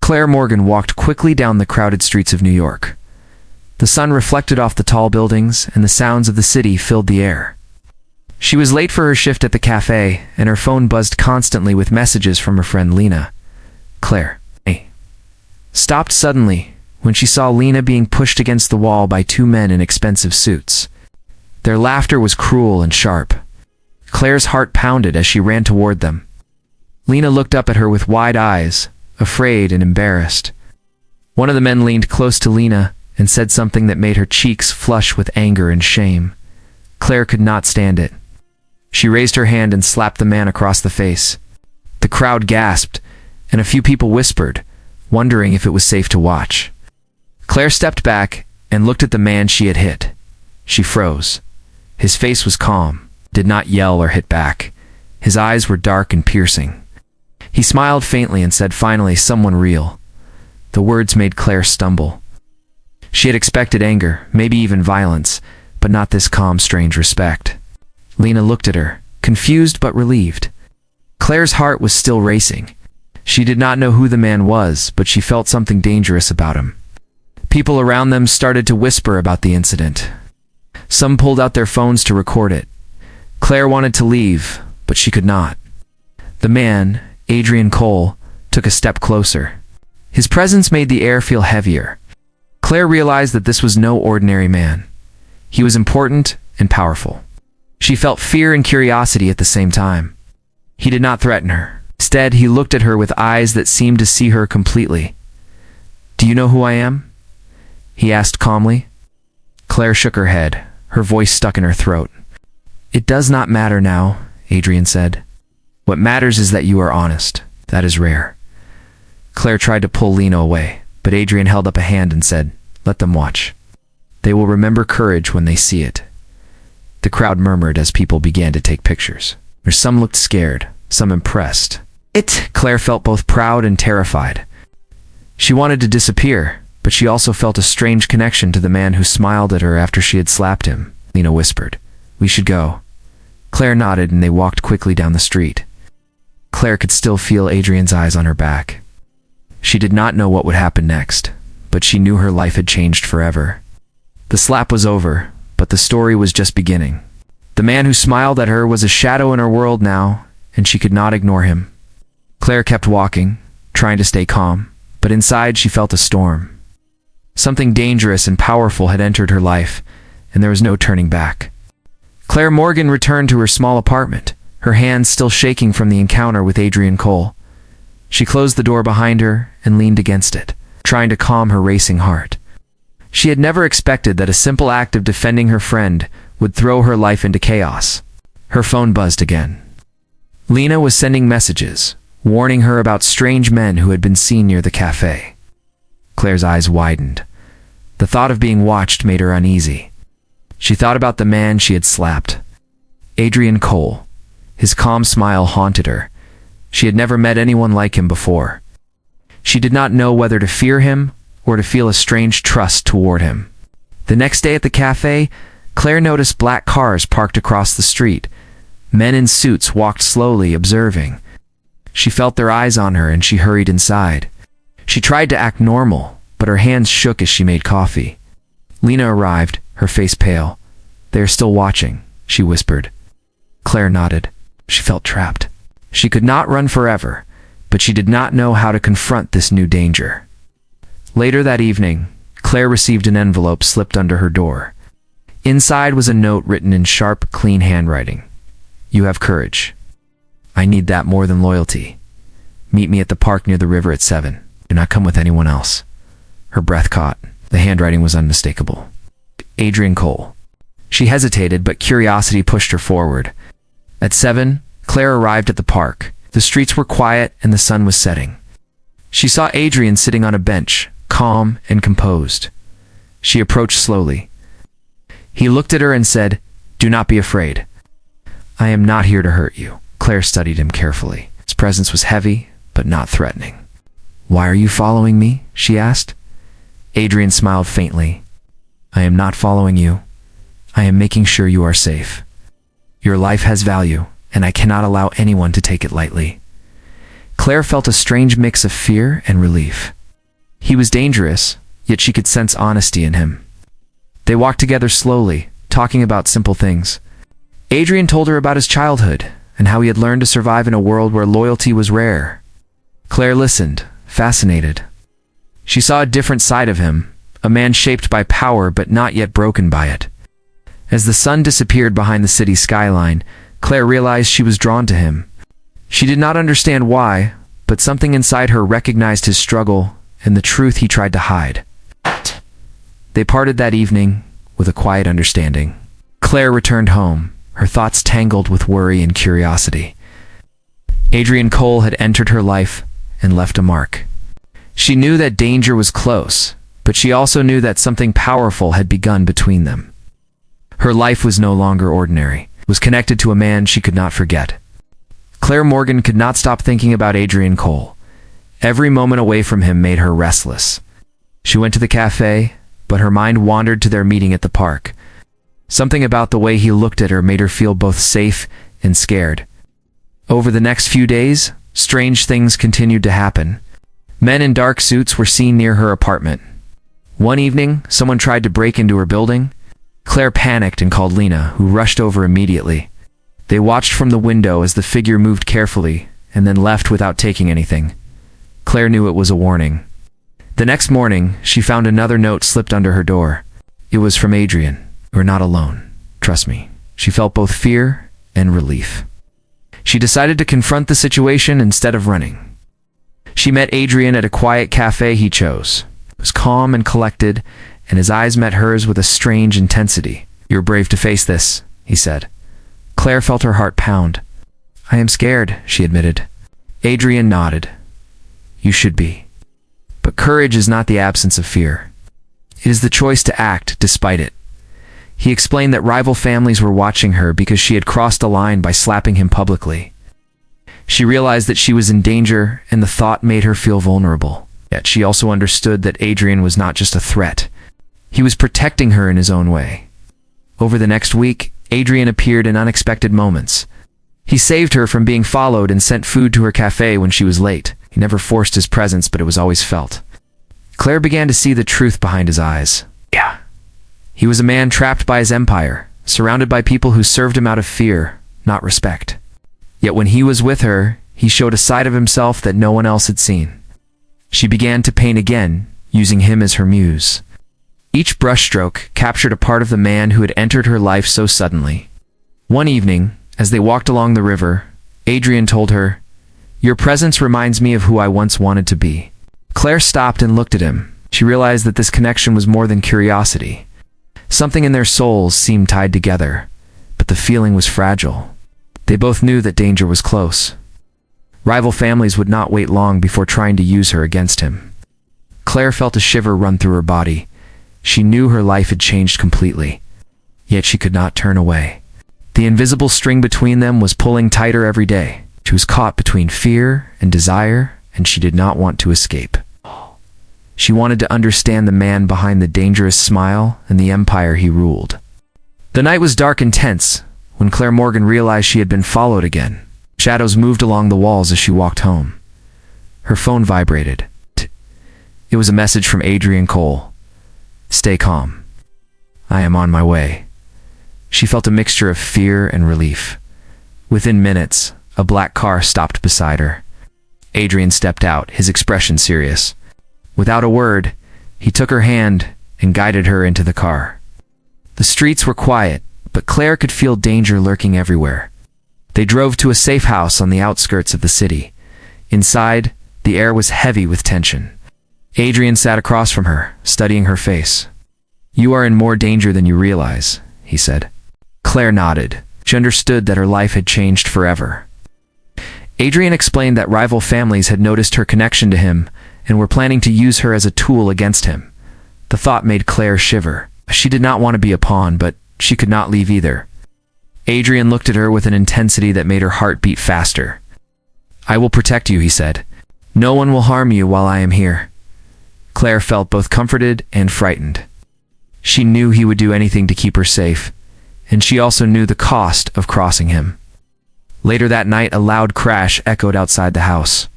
Claire Morgan walked quickly down the crowded streets of New York. The sun reflected off the tall buildings, and the sounds of the city filled the air. She was late for her shift at the cafe, and her phone buzzed constantly with messages from her friend Lena. Claire stopped suddenly when she saw Lena being pushed against the wall by two men in expensive suits. Their laughter was cruel and sharp. Claire's heart pounded as she ran toward them. Lena looked up at her with wide eyes, afraid and embarrassed. One of the men leaned close to Lena and said something that made her cheeks flush with anger and shame. Claire could not stand it. She raised her hand and slapped the man across the face. The crowd gasped, and a few people whispered, wondering if it was safe to watch. Claire stepped back and looked at the man she had hit. She froze. His face was calm, did not yell or hit back. His eyes were dark and piercing. He smiled faintly and said, "Finally, someone real." The words made Claire stumble. She had expected anger, maybe even violence, but not this calm, strange respect. Lena looked at her, confused but relieved. Claire's heart was still racing. She did not know who the man was, but she felt something dangerous about him. People around them started to whisper about the incident. Some pulled out their phones to record it. Claire wanted to leave, but she could not. The man, Adrian Cole, took a step closer. His presence made the air feel heavier. Claire realized that this was no ordinary man. He was important and powerful. She felt fear and curiosity at the same time. He did not threaten her. Instead, he looked at her with eyes that seemed to see her completely. "Do you know who I am?" he asked calmly. Claire shook her head, her voice stuck in her throat. "It does not matter now," Adrian said. "What matters is that you are honest. That is rare." Claire tried to pull Lena away, but Adrian held up a hand and said, "Let them watch. They will remember courage when they see it." The crowd murmured as people began to take pictures. Some looked scared, some impressed. Claire felt both proud and terrified. She wanted to disappear, but she also felt a strange connection to the man who smiled at her after she had slapped him. Lena whispered, "We should go." Claire nodded and they walked quickly down the street. Claire could still feel Adrian's eyes on her back. She did not know what would happen next, but she knew her life had changed forever. The slap was over, but the story was just beginning. The man who smiled at her was a shadow in her world now, and she could not ignore him. Claire kept walking, trying to stay calm, but inside she felt a storm. Something dangerous and powerful had entered her life, and there was no turning back. Claire Morgan returned to her small apartment, her hands still shaking from the encounter with Adrian Cole. She closed the door behind her and leaned against it, trying to calm her racing heart. She had never expected that a simple act of defending her friend would throw her life into chaos. Her phone buzzed again. Lena was sending messages, warning her about strange men who had been seen near the cafe. Claire's eyes widened. The thought of being watched made her uneasy. She thought about the man she had slapped. Adrian Cole. His calm smile haunted her. She had never met anyone like him before. She did not know whether to fear him or to feel a strange trust toward him. The next day at the cafe, Claire noticed black cars parked across the street. Men in suits walked slowly, observing. She felt their eyes on her and she hurried inside. She tried to act normal, but her hands shook as she made coffee. Lena arrived, her face pale. "They are still watching," she whispered. Claire nodded. She felt trapped. She could not run forever, but she did not know how to confront this new danger. Later that evening, Claire received an envelope slipped under her door. Inside was a note written in sharp, clean handwriting. "You have courage. I need that more than loyalty. Meet me at the park near the river at 7. Do not come with anyone else." Her breath caught. The handwriting was unmistakable. Adrian Cole. She hesitated, but curiosity pushed her forward. At 7, Claire arrived at the park. The streets were quiet and the sun was setting. She saw Adrian sitting on a bench, calm and composed. She approached slowly. He looked at her and said, "Do not be afraid. I am not here to hurt you." Claire studied him carefully. His presence was heavy, but not threatening. "Why are you following me?" she asked. Adrian smiled faintly. "I am not following you. I am making sure you are safe. Your life has value, and I cannot allow anyone to take it lightly." Claire felt a strange mix of fear and relief. He was dangerous, yet she could sense honesty in him. They walked together slowly, talking about simple things. Adrian told her about his childhood and how he had learned to survive in a world where loyalty was rare. Claire listened, fascinated. She saw a different side of him, a man shaped by power but not yet broken by it. As the sun disappeared behind the city skyline, Claire realized she was drawn to him. She did not understand why, but something inside her recognized his struggle and the truth he tried to hide. They parted that evening with a quiet understanding. Claire returned home, her thoughts tangled with worry and curiosity. Adrian Cole had entered her life and left a mark. She knew that danger was close, but she also knew that something powerful had begun between them. Her life was no longer ordinary, was connected to a man she could not forget. Claire Morgan could not stop thinking about Adrian Cole. Every moment away from him made her restless. She went to the cafe, but her mind wandered to their meeting at the park. Something about the way he looked at her made her feel both safe and scared. Over the next few days, strange things continued to happen. Men in dark suits were seen near her apartment. One evening, someone tried to break into her building. Claire panicked and called Lena, who rushed over immediately. They watched from the window as the figure moved carefully and then left without taking anything. Claire knew it was a warning. The next morning, she found another note slipped under her door. It was from Adrian. "You're not alone. Trust me." She felt both fear and relief. She decided to confront the situation instead of running. She met Adrian at a quiet cafe he chose. He was calm and collected, and his eyes met hers with a strange intensity. "You're brave to face this," he said. Claire felt her heart pound. "I am scared," she admitted. Adrian nodded. "You should be. But courage is not the absence of fear. It is the choice to act despite it." He explained that rival families were watching her because she had crossed a line by slapping him publicly. She realized that she was in danger, and the thought made her feel vulnerable. Yet she also understood that Adrian was not just a threat. He was protecting her in his own way. Over the next week, Adrian appeared in unexpected moments. He saved her from being followed and sent food to her cafe when she was late. He never forced his presence, but it was always felt. Claire began to see the truth behind his eyes. He was a man trapped by his empire, surrounded by people who served him out of fear, not respect. Yet when he was with her, he showed a side of himself that no one else had seen. She began to paint again, using him as her muse. Each brushstroke captured a part of the man who had entered her life so suddenly. One evening, as they walked along the river, Adrian told her, "Your presence reminds me of who I once wanted to be." Claire stopped and looked at him. She realized that this connection was more than curiosity. Something in their souls seemed tied together, but the feeling was fragile. They both knew that danger was close. Rival families would not wait long before trying to use her against him. Claire felt a shiver run through her body. She knew her life had changed completely, yet she could not turn away. The invisible string between them was pulling tighter every day. She was caught between fear and desire, and she did not want to escape. She wanted to understand the man behind the dangerous smile and the empire he ruled. The night was dark and tense when Claire Morgan realized she had been followed again. Shadows moved along the walls as she walked home. Her phone vibrated. It was a message from Adrian Cole. "Stay calm. I am on my way." She felt a mixture of fear and relief. Within minutes, a black car stopped beside her. Adrian stepped out, his expression serious. Without a word, he took her hand and guided her into the car. The streets were quiet, but Claire could feel danger lurking everywhere. They drove to a safe house on the outskirts of the city. Inside, the air was heavy with tension. Adrian sat across from her, studying her face. "You are in more danger than you realize," he said. Claire nodded. She understood that her life had changed forever. Adrian explained that rival families had noticed her connection to him and were planning to use her as a tool against him. The thought made Claire shiver. She did not want to be a pawn, but she could not leave either. Adrian looked at her with an intensity that made her heart beat faster. "I will protect you," he said. "No one will harm you while I am here." Claire felt both comforted and frightened. She knew he would do anything to keep her safe, and she also knew the cost of crossing him. Later that night, a loud crash echoed outside the house.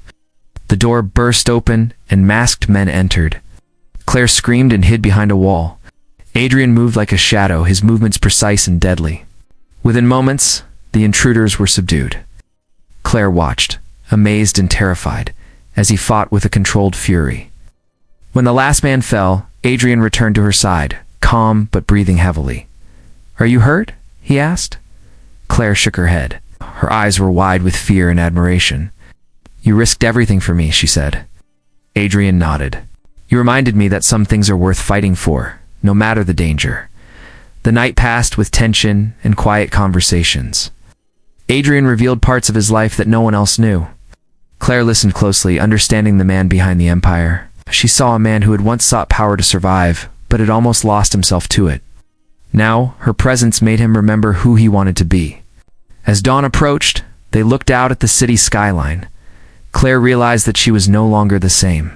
The door burst open, and masked men entered. Claire screamed and hid behind a wall. Adrian moved like a shadow, his movements precise and deadly. Within moments, the intruders were subdued. Claire watched, amazed and terrified, as he fought with a controlled fury. When the last man fell, Adrian returned to her side, calm but breathing heavily. "Are you hurt?" he asked. Claire shook her head. Her eyes were wide with fear and admiration. "You risked everything for me," she said. Adrian nodded. "You reminded me that some things are worth fighting for, no matter the danger." The night passed with tension and quiet conversations. Adrian revealed parts of his life that no one else knew. Claire listened closely, understanding the man behind the empire. She saw a man who had once sought power to survive, but had almost lost himself to it. Now, her presence made him remember who he wanted to be. As dawn approached, they looked out at the city skyline. Claire realized that she was no longer the same.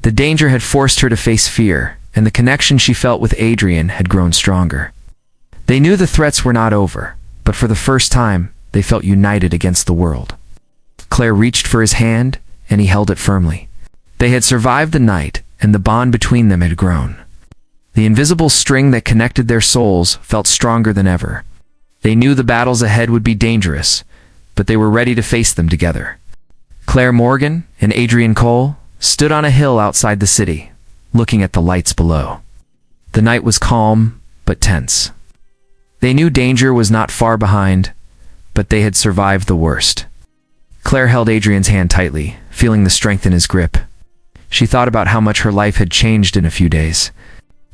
The danger had forced her to face fear, and the connection she felt with Adrian had grown stronger. They knew the threats were not over, but for the first time, they felt united against the world. Claire reached for his hand, and he held it firmly. They had survived the night, and the bond between them had grown. The invisible string that connected their souls felt stronger than ever. They knew the battles ahead would be dangerous, but they were ready to face them together. Claire Morgan and Adrian Cole stood on a hill outside the city, looking at the lights below. The night was calm, but tense. They knew danger was not far behind, but they had survived the worst. Claire held Adrian's hand tightly, feeling the strength in his grip. She thought about how much her life had changed in a few days.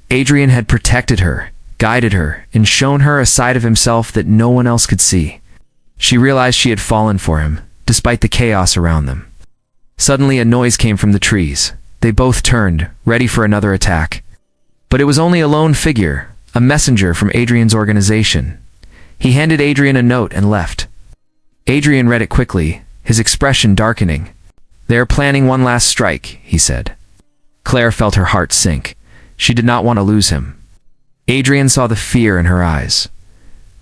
Adrian had protected her, guided her, and shown her a side of himself that no one else could see. She realized she had fallen for him, despite the chaos around them. Suddenly a noise came from the trees. They both turned, ready for another attack. But it was only a lone figure, a messenger from Adrian's organization. He handed Adrian a note and left. Adrian read it quickly, his expression darkening. "They are planning one last strike," he said. Claire felt her heart sink. She did not want to lose him. Adrian saw the fear in her eyes.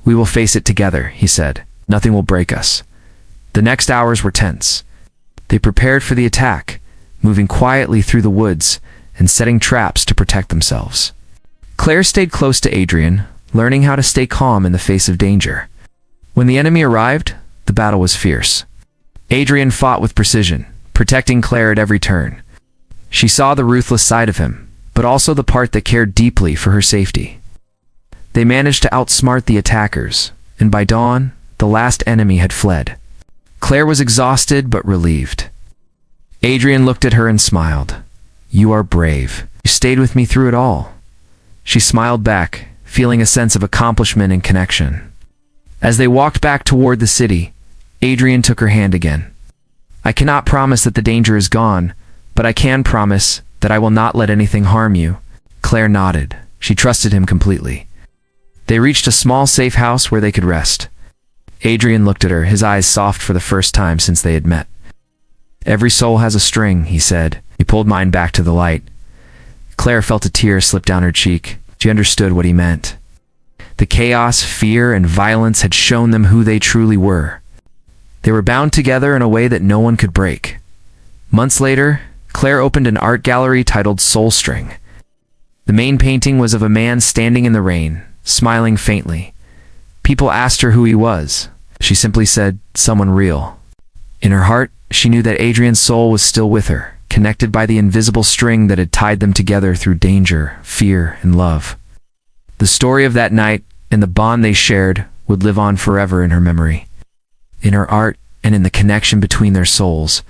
"We will face it together," he said. "Nothing will break us." The next hours were tense. They prepared for the attack, moving quietly through the woods and setting traps to protect themselves. Claire stayed close to Adrian, learning how to stay calm in the face of danger. When the enemy arrived, the battle was fierce. Adrian fought with precision, protecting Claire at every turn. She saw the ruthless side of him, but also the part that cared deeply for her safety. They managed to outsmart the attackers, and by dawn, the last enemy had fled. Claire was exhausted but relieved. Adrian looked at her and smiled. "You are brave. You stayed with me through it all." She smiled back, feeling a sense of accomplishment and connection. As they walked back toward the city, Adrian took her hand again. "I cannot promise that the danger is gone, but I can promise that I will not let anything harm you." Claire nodded. She trusted him completely. They reached a small safe house where they could rest. Adrian looked at her, his eyes soft for the first time since they had met. "Every soul has a string," he said. He pulled mine back to the light. Claire felt a tear slip down her cheek. She understood what he meant. The chaos, fear, and violence had shown them who they truly were. They were bound together in a way that no one could break. Months later, Claire opened an art gallery titled Soul String. The main painting was of a man standing in the rain, smiling faintly. People asked her who he was. She simply said, "Someone real." In her heart, she knew that Adrian's soul was still with her, connected by the invisible string that had tied them together through danger, fear, and love. The story of that night and the bond they shared would live on forever in her memory. In her art and in the connection between their souls,